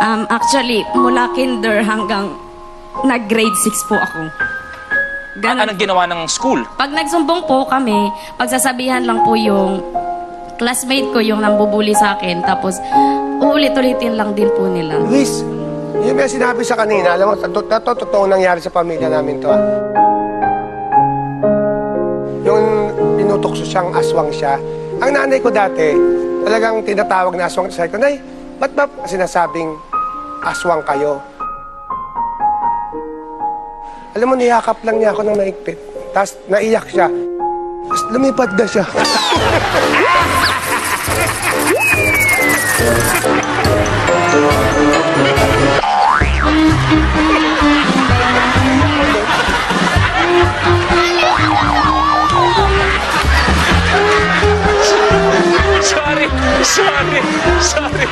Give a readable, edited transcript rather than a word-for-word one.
Actually, mula kinder hanggang nag-grade 6 po ako. Ganun. Anong ginawa ng school? Pag nagsumbong po kami, pagsasabihan lang po yung classmate ko yung nambubuli sa akin. Tapos, uulit-ulitin lang din po nila. Luis, yung may sinabi sa kanina, alam mo, totoo nangyari sa pamilya namin to. Yung tinutokso siyang aswang siya. Ang nanay ko dati, talagang tinatawag na aswang. Sabi ko, Nay, ba't ba sinasabing aswang kayo? Alam mo, niyakap lang niya ako ng maigpit. Tapos naiyak siya. Tapos lumipad na siya. Sorry.